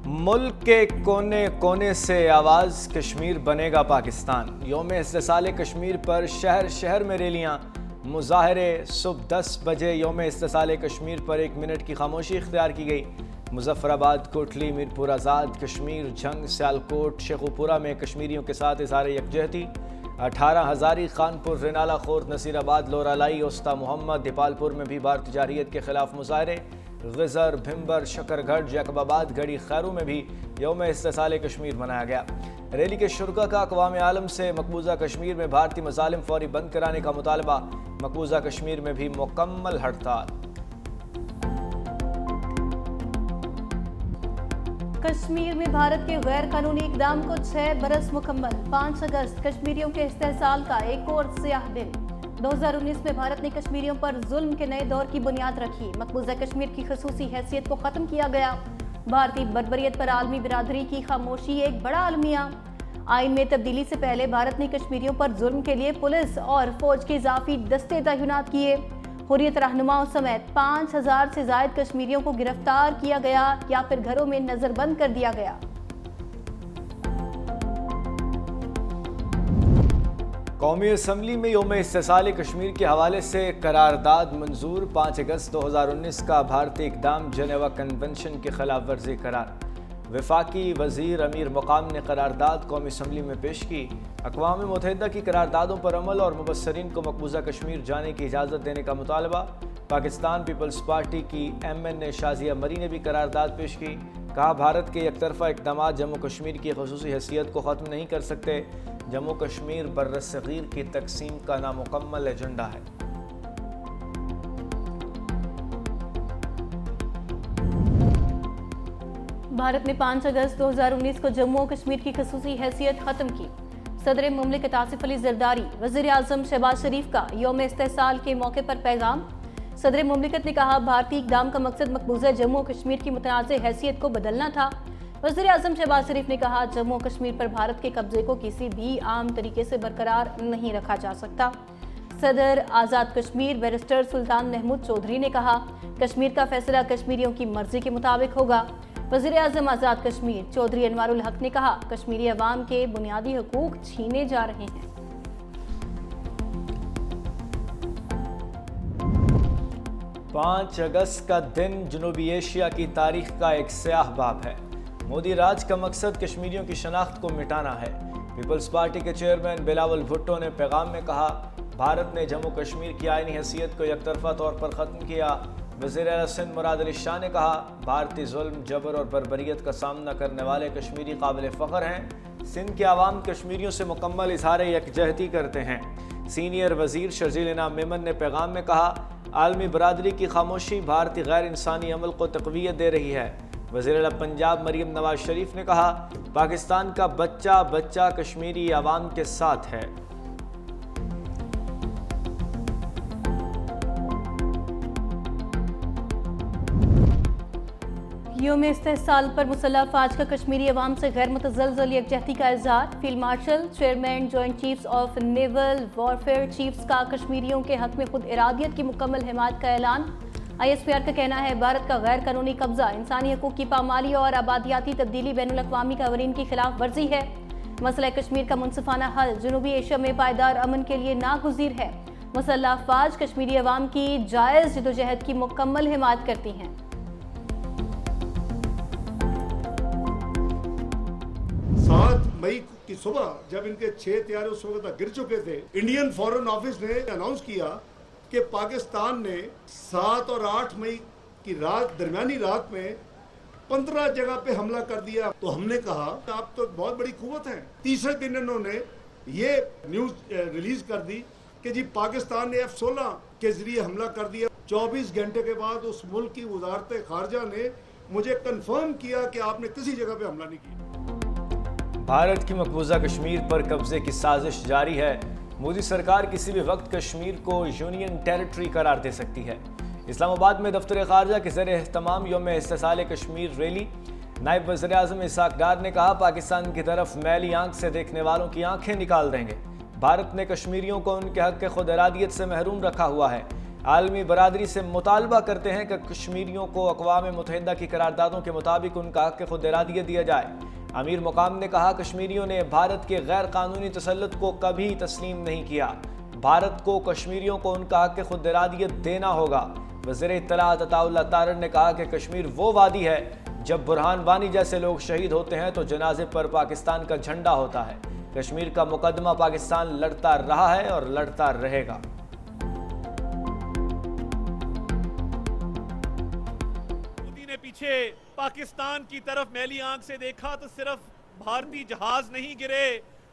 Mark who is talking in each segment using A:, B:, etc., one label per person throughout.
A: ملک کے کونے کونے سے آواز کشمیر بنے گا پاکستان۔ یوم استحصال کشمیر پر شہر شہر میں ریلیاں، مظاہرے۔ صبح 10 بجے یوم استحصال کشمیر پر 1 منٹ کی خاموشی اختیار کی گئی۔ مظفر آباد، کوٹلی، میرپور آزاد، کشمیر جنگ، سیالکوٹ، شیخوپورہ میں کشمیریوں کے ساتھ اظہار یکجہتی۔ 18 ہزاری، خانپور، رینالہ خورد، نصیر آباد، لورالائی، اوستا محمد، دیپالپور میں بھی بھارتی جارحیت کے خلاف مظاہرے۔ غزر، بھمبر، شکر گھٹ، جیکب آباد، گڑھی خیروں میں بھی یوم استحصال کشمیر منایا گیا۔ ریلی کے شرکا کا اقوام عالم سے مقبوضہ کشمیر میں بھارتی مظالم فوری بند کرانے کا مطالبہ۔ مقبوضہ کشمیر میں بھی مکمل ہڑتال۔
B: کشمیر میں بھارت کے غیر قانونی اقدام کو 6 برس مکمل۔ 5 اگست کشمیریوں کے استحصال کا ایک اور سیاہ دن۔ 2019 میں بھارت نے کشمیریوں پر ظلم کے نئے دور کی بنیاد رکھی۔ مقبوضہ کشمیر کی خصوصی حیثیت کو ختم کیا گیا۔ بھارتی بربریت پر عالمی برادری کی خاموشی ایک بڑا المیہ۔ آئین میں تبدیلی سے پہلے بھارت نے کشمیریوں پر ظلم کے لیے پولیس اور فوج کے اضافی دستے تعینات کیے۔ حریت رہنماؤں سمیت 5000 سے زائد کشمیریوں کو گرفتار کیا گیا یا پھر گھروں میں نظر بند کر دیا گیا۔
A: قومی اسمبلی میں یوم استحصال کشمیر کے حوالے سے قرارداد منظور۔ 5 اگست 2019 کا بھارتی اقدام جنیوا کنونشن کی خلاف ورزی قرار۔ وفاقی وزیر امیر مقام نے قرارداد قومی اسمبلی میں پیش کی۔ اقوام متحدہ کی قراردادوں پر عمل اور مبصرین کو مقبوضہ کشمیر جانے کی اجازت دینے کا مطالبہ۔ پاکستان پیپلز پارٹی کی MN شازیہ مری نے بھی قرارداد پیش کی۔ کہا بھارت کے یک طرفہ اقدامات جموں کشمیر کی خصوصی حیثیت کو ختم نہیں کر سکتے۔ جموں کشمیر برصغیر کی تقسیم کا نامکمل ایجنڈا ہے۔
B: بھارت نے 5 اگست 2019 کو جموں و کشمیر کی خصوصی حیثیت ختم کی۔ صدر مملکت آصف علی زرداری، وزیر اعظم شہباز شریف کا یوم استحصال کے موقع پر پیغام۔ صدر مملکت نے کہا بھارتی اقدام کا مقصد مقبوضہ جموں و کشمیر کی متنازع حیثیت کو بدلنا تھا۔ وزیر اعظم شہباز شریف نے کہا جموں و کشمیر پر بھارت کے قبضے کو کسی بھی عام طریقے سے برقرار نہیں رکھا جا سکتا۔ صدر آزاد کشمیر بیرسٹر سلطان محمود چودھری نے کہا کشمیر کا فیصلہ کشمیریوں کی مرضی کے مطابق ہوگا۔ وزیر اعظم آزاد کشمیر چودھری انوار الحق نے کہا کشمیری عوام کے بنیادی حقوق چھینے جا رہے ہیں۔
A: 5 اگست کا دن جنوبی ایشیا کی تاریخ کا ایک سیاہ باب ہے۔ مودی راج کا مقصد کشمیریوں کی شناخت کو مٹانا ہے۔ پیپلز پارٹی کے چیئرمین بلاول بھٹو نے پیغام میں کہا بھارت نے جموں کشمیر کی آئینی حیثیت کو یک طرفہ طور پر ختم کیا۔ وزیر اعلیٰ سندھ مراد علی شاہ نے کہا بھارتی ظلم، جبر اور بربریت کا سامنا کرنے والے کشمیری قابل فخر ہیں۔ سندھ کے عوام کشمیریوں سے مکمل اظہار یکجہتی کرتے ہیں۔ سینئر وزیر شرجیل انعام میمن نے پیغام میں کہا عالمی برادری کی خاموشی بھارتی غیر انسانی عمل کو تقویت دے رہی ہے۔ وزیر اعلیٰ پنجاب مریم نواز شریف نے کہا پاکستان کا بچہ بچہ کشمیری عوام کے ساتھ ہے۔
B: یوم استحصال پر مسلح افواج کا کشمیری عوام سے غیر متزلزل یکجہتی کا اظہار۔ Field marshal, chairman joint chiefs of naval warfare chiefs کا کشمیریوں کے حق میں خود ارادیت کی مکمل حمایت کا اعلان۔ ISPR کا کہنا ہے بھارت کا غیر قانونی قبضہ انسانی حقوق کی پامالی اور آبادیاتی تبدیلی بین الاقوامی قوانین کی خلاف ورزی ہے۔ مسئلہ کشمیر کا منصفانہ حل جنوبی ایشیا میں پائیدار امن کے لیے ناگزیر ہے۔ مسلح افواج کشمیری عوام کی جائز جدوجہد کی مکمل حمایت کرتی ہیں۔
C: 7 مئی کی صبح جب ان کے 6 طیارے اس وقت گر چکے تھے، انڈین فورن آفس نے اناؤنس کیا کہ پاکستان نے 7 اور 8 مئی کی رات درمیانی رات میں 15 جگہ پہ حملہ کر دیا۔ تو ہم نے کہا آپ تو بہت بڑی قوت ہیں۔ تیسرے دن انہوں نے یہ نیوز ریلیز کر دی کہ جی پاکستان نے F-16 کے ذریعے حملہ کر دیا۔ 24 گھنٹے کے بعد اس ملک کی وزارت خارجہ نے مجھے کنفرم کیا کہ آپ نے کسی جگہ پہ حملہ نہیں کیا۔
A: بھارت کی مقبوضہ کشمیر پر قبضے کی سازش جاری ہے۔ مودی سرکار کسی بھی وقت کشمیر کو یونین ٹیریٹری قرار دے سکتی ہے۔ اسلام آباد میں دفتر خارجہ کے زیر اہتمام یوم استحصال کشمیر ریلی۔ نائب وزیر اعظم اسحاق ڈار نے کہا پاکستان کی طرف میلی آنکھ سے دیکھنے والوں کی آنکھیں نکال دیں گے۔ بھارت نے کشمیریوں کو ان کے حق کے خود ارادیت سے محروم رکھا ہوا ہے۔ عالمی برادری سے مطالبہ کرتے ہیں کہ کشمیریوں کو اقوام متحدہ کی قراردادوں کے مطابق ان کا حق خود ارادیت دیا جائے۔ امیر مقام نے کہا کشمیریوں نے بھارت کے غیر قانونی تسلط کو کبھی تسلیم نہیں کیا۔ بھارت کو کشمیریوں کو ان کا حق خود ارادیت دینا ہوگا۔ وزیر اطلاعات عطا اللہ تارڑ نے کہا کہ کشمیر وہ وادی ہے جب برہان وانی جیسے لوگ شہید ہوتے ہیں تو جنازے پر پاکستان کا جھنڈا ہوتا ہے۔ کشمیر کا مقدمہ پاکستان لڑتا رہا ہے اور لڑتا رہے گا۔
D: مودی نے پیچھے پاکستان کی طرف میلی آنکھ سے دیکھا تو صرف بھارتی جہاز نہیں گرے،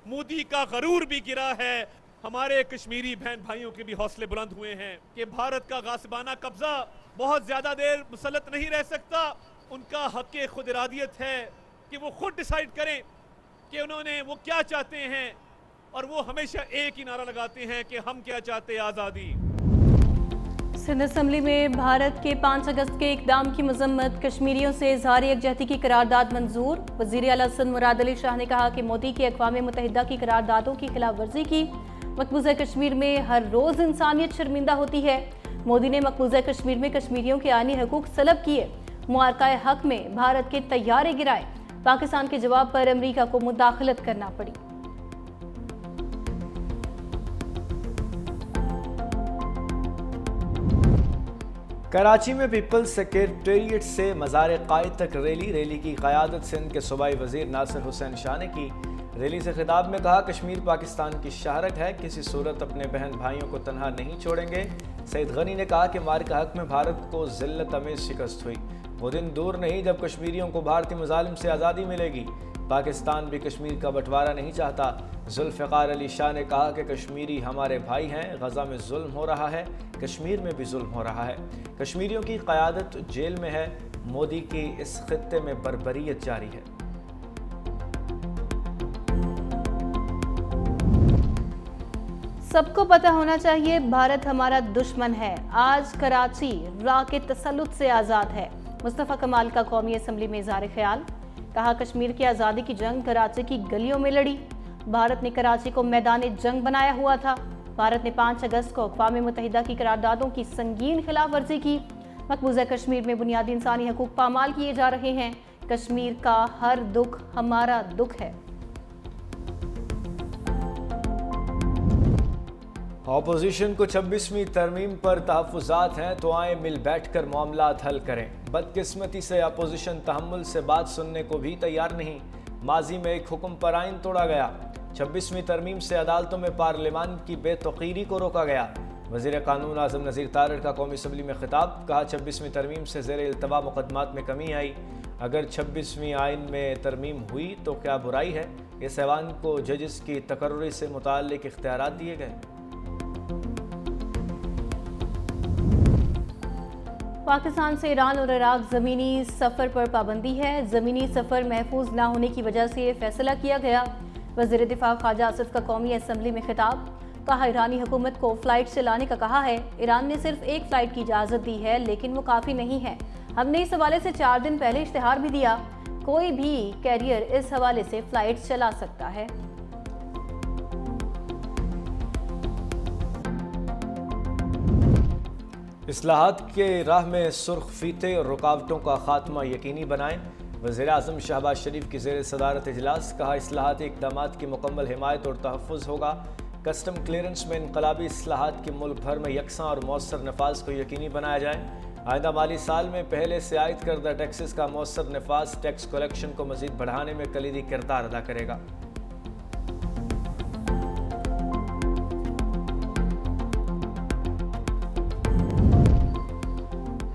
D: مودی کا غرور بھی گرا ہے۔ ہمارے کشمیری بہن بھائیوں کے بھی حوصلے بلند ہوئے ہیں کہ بھارت کا غاصبانہ قبضہ بہت زیادہ دیر مسلط نہیں رہ سکتا۔ ان کا حق خود ارادیت ہے کہ وہ خود ڈیسائیڈ کریں کہ انہوں نے وہ کیا چاہتے ہیں، اور وہ ہمیشہ ایک ہی نعرہ لگاتے ہیں کہ ہم کیا چاہتے ہیں، آزادی۔
B: سندھ اسمبلی میں بھارت کے 5 اگست کے اقدام کی مذمت، کشمیریوں سے اظہار یکجہتی کی قرارداد منظور۔ وزیر اعلیٰ سندھ مراد علی شاہ نے کہا کہ مودی کی اقوام متحدہ کی قراردادوں کی خلاف ورزی کی مقبوضہ کشمیر میں ہر روز انسانیت شرمندہ ہوتی ہے۔ مودی نے مقبوضہ کشمیر میں کشمیریوں کے آئینی حقوق سلب کیے، معرکہ حق میں بھارت کے طیارے گرائے، پاکستان کے جواب پر امریکہ کو مداخلت کرنا پڑی۔
A: کراچی میں پیپلز سیکریٹریٹ سے مزار قائد تک ریلی کی قیادت سندھ کے صوبائی وزیر ناصر حسین شاہ نے کی۔ ریلی سے خطاب میں کہا کشمیر پاکستان کی شہرت ہے، کسی صورت اپنے بہن بھائیوں کو تنہا نہیں چھوڑیں گے۔ سعید غنی نے کہا کہ معرکہ حق میں بھارت کو ذلت آمیز شکست ہوئی، وہ دن دور نہیں جب کشمیریوں کو بھارتی مظالم سے آزادی ملے گی۔ پاکستان بھی کشمیر کا بٹوارہ نہیں چاہتا۔ ذوالفقار علی شاہ نے کہا کہ کشمیری ہمارے بھائی ہیں، غزہ میں ظلم ہو رہا ہے، کشمیر میں بھی ظلم ہو رہا ہے، کشمیریوں کی قیادت جیل میں ہے، مودی کی اس خطے میں بربریت جاری ہے۔
B: سب کو پتہ ہونا چاہیے بھارت ہمارا دشمن ہے، آج کراچی راہ کے تسلط سے آزاد ہے۔ مصطفیٰ کمال کا قومی اسمبلی میں اظہار خیال، کہا کشمیر کی آزادی کی جنگ کراچی کی گلیوں میں لڑی، بھارت نے کراچی کو میدان جنگ بنایا ہوا تھا۔ بھارت نے 5 اگست کو اقوام متحدہ کی قراردادوں کی سنگین خلاف ورزی کی، مقبوضہ کشمیر میں بنیادی انسانی حقوق پامال کیے جا رہے ہیں، کشمیر کا ہر دکھ ہمارا دکھ ہے۔
A: اپوزیشن کو 26ویں ترمیم پر تحفظات ہیں تو آئیں مل بیٹھ کر معاملات حل کریں۔ بدقسمتی سے اپوزیشن تحمل سے بات سننے کو بھی تیار نہیں۔ ماضی میں ایک حکم پر آئین توڑا گیا، 26ویں ترمیم سے عدالتوں میں پارلیمان کی بے توقیری کو روکا گیا۔ وزیر قانون اعظم نذیر تارڑ کا قومی اسمبلی میں خطاب، کہا 26ویں ترمیم سے زیر التوا مقدمات میں کمی آئی۔ اگر 26ویں آئین میں ترمیم ہوئی تو کیا برائی ہے؟ اس ایوان کو ججز کی تقرری سے متعلق اختیارات دیے گئے۔
B: پاکستان سے ایران اور عراق زمینی سفر پر پابندی ہے، زمینی سفر محفوظ نہ ہونے کی وجہ سے یہ فیصلہ کیا گیا۔ وزیر دفاع خواجہ آصف کا قومی اسمبلی میں خطاب، کہا ایرانی حکومت کو فلائٹ چلانے کا کہا ہے، ایران نے صرف ایک فلائٹ کی اجازت دی ہے لیکن وہ کافی نہیں ہے، ہم نے اس حوالے سے 4 دن پہلے اشتہار بھی دیا، کوئی بھی کیریئر اس حوالے سے فلائٹ چلا سکتا ہے۔
A: اصلاحات کے راہ میں سرخ فیتے اور رکاوٹوں کا خاتمہ یقینی بنائیں۔ وزیر اعظم شہباز شریف کی زیر صدارت اجلاس، کہا اصلاحاتی اقدامات کی مکمل حمایت اور تحفظ ہوگا۔ کسٹم کلیئرنس میں انقلابی اصلاحات کے ملک بھر میں یکساں اور مؤثر نفاذ کو یقینی بنایا جائے۔ آئندہ مالی سال میں پہلے سے عائد کردہ ٹیکسز کا مؤثر نفاذ ٹیکس کلیکشن کو مزید بڑھانے میں کلیدی کردار ادا کرے گا۔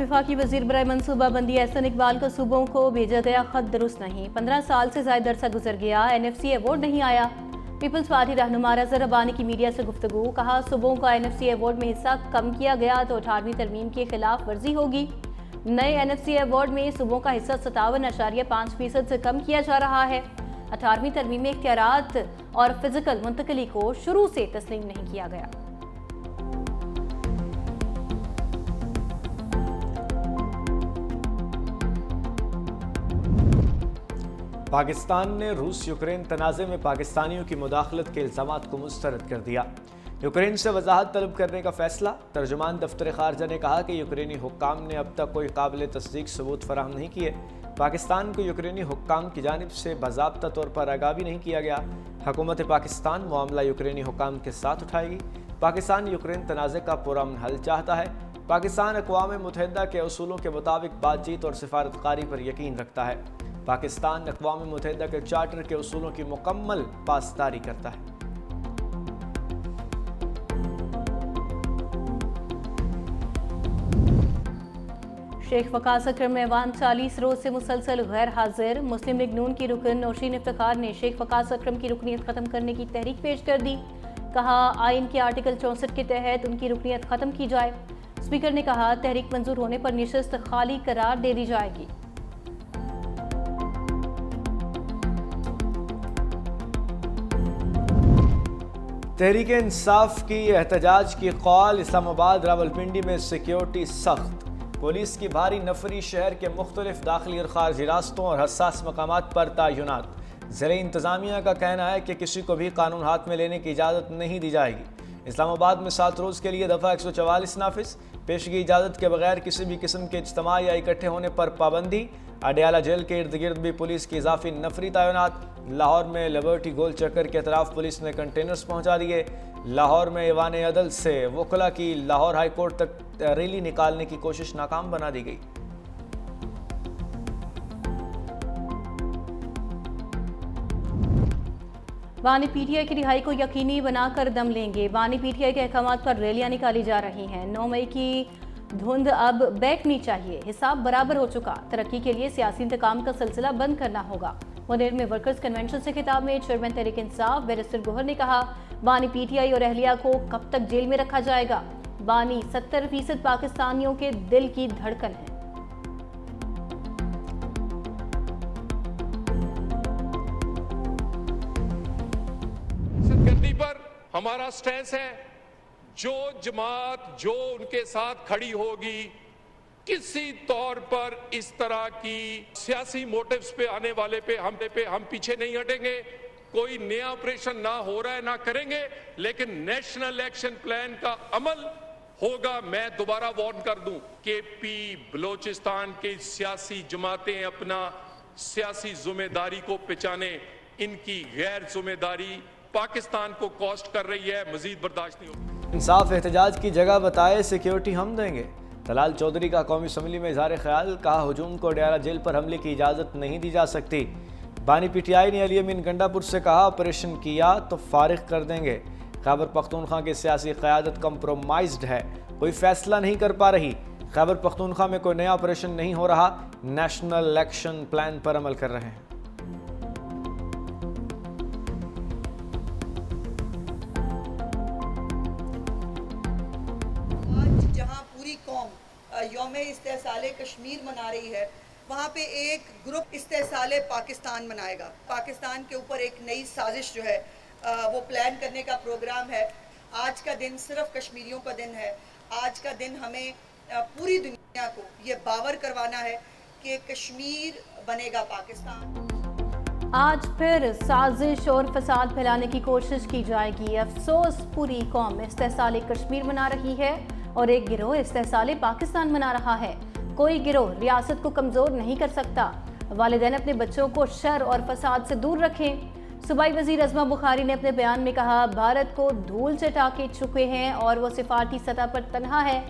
B: وفاقی وزیر برائے منصوبہ بندی احسن اقبال کا صوبوں کو بھیجا گیا خط درست نہیں، 15 سال سے زائد عرصہ گزر گیا، NFC ایوارڈ نہیں آیا۔ پیپلز پارٹی رہنما رضا ربانی کی میڈیا سے گفتگو، کہا صوبوں کا NFC ایوارڈ میں حصہ کم کیا گیا تو 18ویں ترمیم کی خلاف ورزی ہوگی۔ نئے NFC ایوارڈ میں صوبوں کا حصہ 57.5% سے کم کیا جا رہا ہے۔ 18ویں ترمیم میں اختیارات اور فزیکل منتقلی کو شروع سے تسلیم نہیں کیا گیا۔
A: پاکستان نے روس یوکرین تنازع میں پاکستانیوں کی مداخلت کے الزامات کو مسترد کر دیا۔ यूक्रेन से वजाहत तलब करने का फैसला। तर्जुमान दफ्तर खारजा ने कहा कि यूक्रेनी हुक्काम ने अब तक कोई काबिल तस्दीक सबूत फराहम नहीं किए। पाकिस्तान को यूक्रेनी हुक्काम की जानिब से बाज़ाब्ता तौर पर आगाह भी नहीं किया गया। हुकूमत पाकिस्तान मामला यूक्रेनी हुक्काम के साथ उठाएगी। पाकिस्तान यूक्रेन तनाज़े का पुरअमन हल चाहता है। पाकिस्तान अक़वाम मुत्तहिदा के उसूलों के मुताबिक बातचीत और सिफारतकारी पर यकीन रखता है। पाकिस्तान अक़वाम मुत्तहिदा के चार्टर के उसूलों की मुकम्मल पासदारी करता है।
B: शेख वकास अकरम ऐवान 40 रोज से मुसलसल गैर हाजिर। मुस्लिम लीग नून की रुकन नौशीन इफ्तिखार ने शेख वकास अकरम की रुकनीत ख़त्म करने की तहरीक पेश कर दी। कहा आइन के आर्टिकल 64 के तहत उनकी रुकनीत ख़त्म की जाए। स्पीकर ने कहा तहरीक मंजूर होने पर निशस्त खाली करार दे दी जाएगी।
A: तहरीक इंसाफ की एहतजाज की कॉल। इस्लामाबाद रावलपिंडी में सिक्योरिटी सख्त। पुलिस की भारी नफरी। शहर के मुख्तलिफ दाखिली और खारजी रास्तों और हसास मकामात पर तैनात। ज़िले इंतज़ामिया का कहना है कि किसी को भी कानून हाथ में लेने की इजाज़त नहीं दी जाएगी। इस्लामाबाद में 7 रोज़ के लिए दफ़ा 144 नाफिज। पेशगी इजाज़त के बगैर किसी भी किस्म के इज्तिमा या इकट्ठे होने पर पाबंदी। अडयाला जेल के इर्द गिर्द भी पुलिस की इजाफी नफरी तैनात। लाहौर में लिबर्टी गोल चक्कर के अतराफ पुलिस ने कंटेनर्स पहुँचा दिए। लाहौर में ईवान अदल से वकला की लाहौर हाई कोर्ट तक रैली निकालने की कोशिश नाकाम बना दी गई।
B: बानी पीटीआई की रिहाई को यकीनी बनाकर दम लेंगे। बानी पीटीआई के अहकामात पर रैलियां निकाली जा रही हैं। 9 मई की धुंध अब बैठनी चाहिए। हिसाब बराबर हो चुका। तरक्की के लिए सियासी इंतकाम का सिलसिला बंद करना होगा। मुनेर में वर्कर्स कन्वेंशन से खिताब में चेयरमैन तहरीक इंसाफ बैरिस्टर गोहर ने कहा बानी पीटीआई और अहलिया को कब तक जेल में रखा जाएगा। बानी 70% पाकिस्तानियों के दिल की धड़कन है।
E: करने पर हमारा स्टैंस है जो जमात जो उनके साथ खड़ी होगी किसी तौर पर इस तरह की सियासी मोटिव्स पे आने वाले पे हम पीछे नहीं हटेंगे। कोई नया ऑपरेशन ना हो रहा है ना करेंगे, लेकिन नेशनल एक्शन प्लान का अमल होगा। मैं दोबारा वार्न कर दूं कि बलोचिस्तान के सियासी जमातें अपना सियासी जिम्मेदारी को पहचाने। इनकी गैर जिम्मेदारी पाकिस्तान को कॉस्ट कर रही है, मजीद बर्दाश्त नहीं होगी।
A: इंसाफ एहतजाज की जगह बताए सिक्योरिटी हम देंगे। तलाल चौधरी का कौमी असम्बली में इज़हार ख्याल। कहा हुजूम को अडयाला जेल पर हमले की इजाज़त नहीं दी जा सकती। बानी पीटीआई ने अली अमीन गंडापुर से कहा ऑपरेशन किया तो फारिग कर देंगे। खैबर पख्तूनख्वा की सियासी क़यादत कंप्रोमाइज्ड है, कोई फैसला नहीं कर पा रही। खैबर पख्तूनख्वा में कोई नया ऑपरेशन नहीं हो रहा, नेशनल एक्शन प्लान पर अमल कर रहे हैं।
F: जहां पूरी कौम यौम इस्तेसाले कश्मीर मना रही है, वहाँ पे एक ग्रुप इस्तेसाले पाकिस्तान मनाएगा। पाकिस्तान के ऊपर एक नई साजिश जो है वो प्लान करने का प्रोग्राम है। आज का दिन सिर्फ कश्मीरियों का दिन है। आज का दिन हमें पूरी दुनिया को ये बावर करवाना है कि कश्मीर बनेगा पाकिस्तान।
B: आज फिर साजिश और फसाद फैलाने की कोशिश की जाएगी। अफसोस पूरी कौम इस्तेसाले कश्मीर मना रही है और एक गिरोह इस्तेसाले पाकिस्तान मना रहा है। कोई गिरोह रियासत को कमज़ोर नहीं कर सकता। वालिदैन अपने बच्चों को शर और फसाद से दूर रखें। सूबाई वज़ीर अज़मा बुखारी ने अपने बयान में कहा भारत को धूल चटा के चुके हैं और वो सिफारती सतह पर तन्हा है।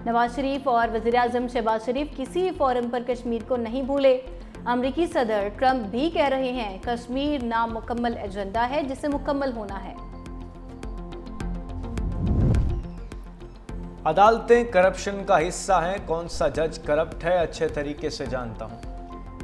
B: नवाज शरीफ और वज़ीर आज़म शहबाज शरीफ किसी फोरम पर कश्मीर को नहीं भूले। अमरीकी सदर ट्रंप भी कह रहे हैं कश्मीर नामुकम्मल एजेंडा है जिसे मुकम्मल होना है।
A: अदालतें करप्शन का हिस्सा हैं। कौन सा जज करप्ट है अच्छे तरीके से जानता हूँ।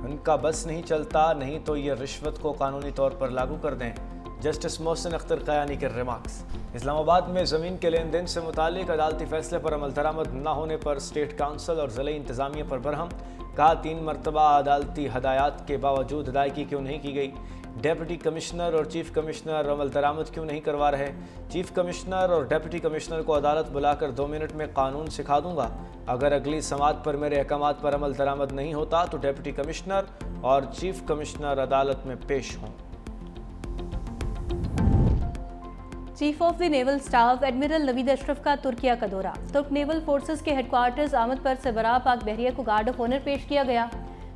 A: उनका बस नहीं चलता, नहीं तो ये रिश्वत को कानूनी तौर पर लागू कर दें। जस्टिस मोहसिन अख्तर क़यानी के रिमार्क्स। इस्लामाबाद में ज़मीन के लेन देन से मुतालिक अदालती फैसले पर अमल दरामद न होने पर स्टेट काउंसिल और ज़िले इंतज़ामिया पर बरहम। कहा 3 मरतबा अदालती हदायत के बावजूद अदायगी क्यों नहीं की गई। डेप्यूटी कमिश्नर और चीफ कमिश्नर अमल दरामद क्यों नहीं करवा रहे। चीफ कमिश्नर और डेप्यूटी कमिश्नर को अदालत बुलाकर 2 मिनट में कानून सिखा दूंगा। अगर अगली समात पर मेरे अहकामात पर अमल दरामद नहीं होता तो डेप्यूटी कमिश्नर और चीफ कमिश्नर अदालत में पेश हों।
B: Chief of the naval staff admiral Naveed Ashraf का तुर्किया का दौरा। तुर्क नेवल फोर्सेस के हेडक्वार्टर्स आमद पर सरबराह पाक बहरिया को गार्ड ऑफ ऑनर पेश किया गया।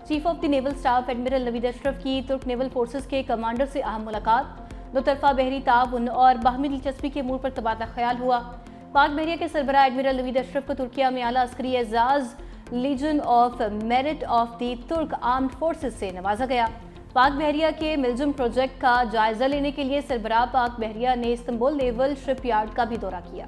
B: Chief of the naval staff admiral Naveed Ashraf की तुर्क नेवल फोर्सेस के कमांडर से अहम मुलाकात, दो तरफा बहरी ताउन और बाहमी दिलचस्पी के अमूर पर तबादला ख्याल हुआ। पाक बहरिया के सरबराह एडमिरल नवीद अशरफ को तुर्किया में आला अस्करी एजाज legion of merit of the Turk armed forces से नवाजा गया। पाक बहरिया के मिल्जुम प्रोजेक्ट का जायजा लेने के लिए सरबराह पाक बहरिया ने इस्तांबुल नेवल शिपयार्ड का भी दौरा किया।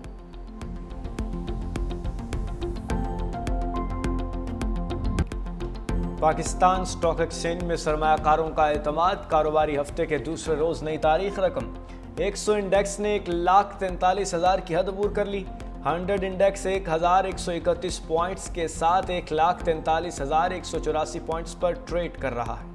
A: पाकिस्तान स्टॉक एक्सचेंज में सरमायाकारों का एतमाद, कारोबारी हफ्ते के दूसरे रोज नई तारीख रकम। 100 इंडेक्स ने 1,43,000 की हद अबूर कर ली। 100 इंडेक्स 1,131 पॉइंट्स के साथ 1,43,184 पॉइंट्स पर ट्रेड कर रहा है।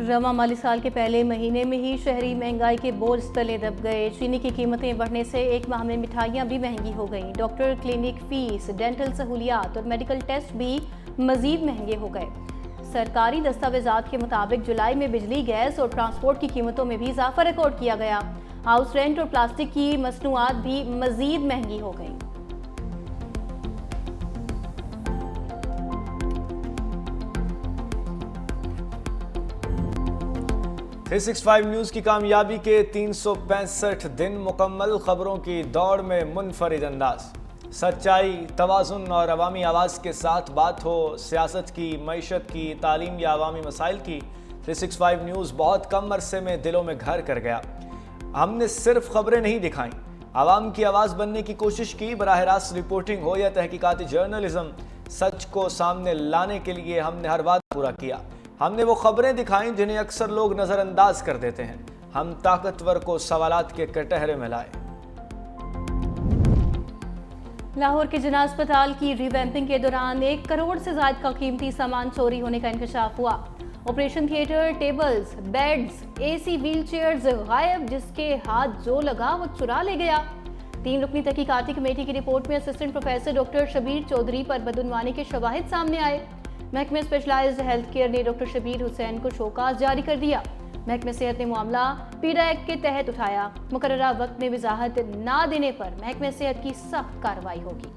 B: रवा माली साल के पहले महीने में ही शहरी महंगाई के बोझ तले दब गए। चीनी की कीमतें बढ़ने से एक माह में मिठाइयाँ भी महंगी हो गईं। डॉक्टर, क्लिनिक फीस, डेंटल सहूलियात और मेडिकल टेस्ट भी मजीद महंगे हो गए। सरकारी दस्तावेजात के मुताबिक जुलाई में बिजली, गैस और ट्रांसपोर्ट की कीमतों में भी इजाफा रिकॉर्ड किया गया। हाउस रेंट और प्लास्टिक की मसनूआत भी मजीद महंगी हो गई।
A: .365 न्यूज़ की कामयाबी के 365 दिन मुकम्मल, खबरों की दौड़ में मुनफरिद अंदाज, सच्चाई, तवाज़ुन और अवामी आवाज़ के साथ बात हो, सियासत की, मईशत की, तालीम या अवामी मसाइल की। 365 न्यूज़ बहुत कम अरसे में दिलों में घर कर गया। हमने सिर्फ खबरें नहीं दिखाईं, आवाम की आवाज़ बनने की कोशिश की। बराह रास्त रिपोर्टिंग हो या तहकीकाती जर्नलिज्म, सच को सामने लाने के लिए हमने हर वादा पूरा किया। हमने वो खबरें दिखाईं जिन्हें अक्सर लोग नज़रअंदाज कर देते हैं। हम ताकतवर को सवालात के कटहरे में लाए।
B: लाहौर के जिना अस्पताल की रिवैम्पिंग के दौरान 1 करोड़ से ज्यादा का कीमती सामान चोरी होने का इंकशाफ हुआ। Operation theatre, tables, beds, AC wheel chairs गायब। जिसके हाथ जो लगा वो चुरा ले गया। 3 रुकनी तहकीकाती कमेटी की रिपोर्ट में assistant professor doctor Shabir Chaudhry पर बदउनवानी के शवाहिद सामने आए। महकमे स्पेशलाइज्ड हेल्थ केयर ने डॉक्टर शबीर हुसैन को शोकाज जारी कर दिया। महकमे सेहत ने मामला पीडा एक्ट के तहत उठाया। मुकर्ररा वक्त में वजाहत ना देने पर महकमे सेहत की सख्त कार्रवाई होगी।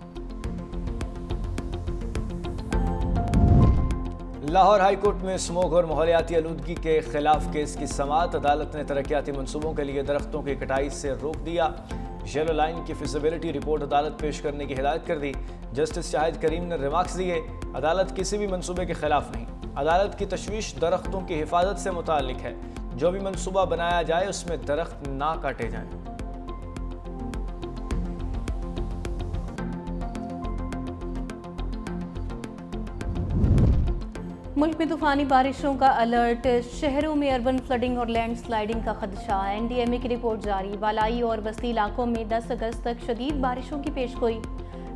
A: लाहौर हाई कोर्ट में स्मोक और माहौलियाती आलूदगी के खिलाफ केस की समाअत। अदालत ने तरक्याती मंसूबों के लिए दरख्तों की कटाई से रोक दिया। येलो लाइन की फिजिबिलिटी रिपोर्ट अदालत पेश करने की हिदायत कर दी। जस्टिस शाहिद करीम ने रिमार्क्स दिए, अदालत किसी भी मंसूबे के खिलाफ नहीं। अदालत की तशवीश दरख्तों की हिफाजत से मुताल्लिक है। जो भी मंसूबा बनाया जाए उसमें दरख्त ना काटे जाएं।
B: मुल्क में तूफानी बारिशों का अलर्ट, शहरों में अर्बन फ्लडिंग और लैंड स्लाइडिंग का खदशा। NDMA की रिपोर्ट जारी, बालाई और बस्ती इलाकों में 10 अगस्त तक शदीद बारिशों की पेशगोई।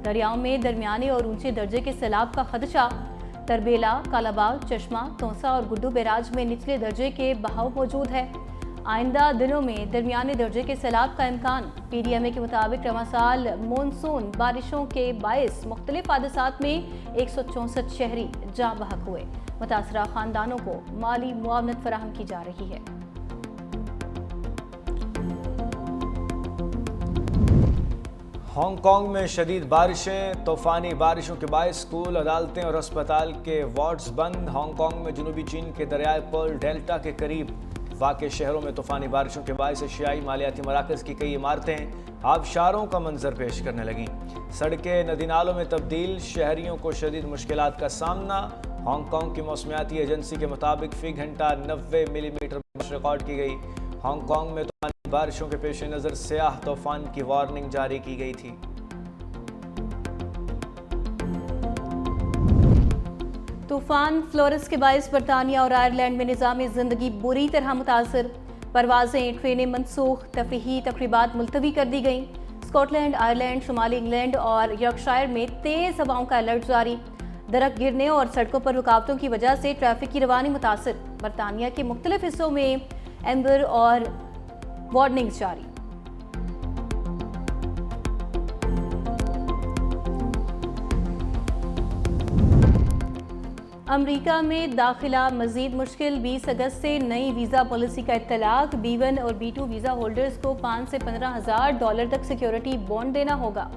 B: दरियाओं में दरमियाने और ऊंचे दर्जे के सैलाब का खदशा। तरबेला, कालाबाग, चश्मा, तोसा और गुड्डू बैराज में निचले दर्जे के बहाव मौजूद है। आइंदा दिनों में दरमियाने दर्जे के सैलाब का इम्कान। PDMA के मुताबिक रवां साल मानसून बारिशों के बायस मुख्तलिफ हादसात में 164 शहरी जाँ बहक हुए। मुतासरा खानदानों को माली मुआवनत फराहम की जा रही है।
A: हांगकांग में शदीद बारिशें, तूफानी बारिशों के बायस स्कूल, अदालतें और अस्पताल के वार्ड्स बंद। हांगकांग में जनूबी चीन के दरियाए पर्ल डेल्टा के करीब वाक़े शहरों में तूफानी बारिशों के बायस एशियाई मालियाती मराकज़ की कई इमारतें आबशारों का मंजर पेश करने लगीं। सड़कें नदी नालों में तब्दील, शहरियों को शदीद मुश्किलात का सामना। हांगकांग की मौसमियाती एजेंसी के मुताबिक फ़ी घंटा 90 मिलीमीटर बारिश रिकॉर्ड की गई। हांगकांग में तूफानी बारिशों के पेश नज़र स्याह तूफान की वार्निंग जारी की गई थी।
B: तूफान फ्लोरेंस के बायस बरतानिया और आयरलैंड में निज़ामी ज़िंदगी बुरी तरह मुतासर। परवाज़ें, ट्रेनें मनसूख, तफरीही तकरीबात मुलतवी कर दी गईं। स्कॉटलैंड, आयरलैंड, शुमाली इंग्लैंड और यॉर्कशायर में तेज़ हवाओं का अलर्ट जारी। दरख्त गिरने और सड़कों पर रुकावटों की वजह से ट्रैफिक की रवानी मुतासर। बरतानिया के मुख्तलिफ हिस्सों में एम्बर और वार्निंग्स जारी। امریکہ میں داخلہ مزید مشکل، 20 اگست سے نئی ویزا پالیسی کا اطلاق، B1 اور B2 ویزا ہولڈرز کو $5,000 سے $15,000 تک سیکیورٹی بانڈ دینا ہوگا۔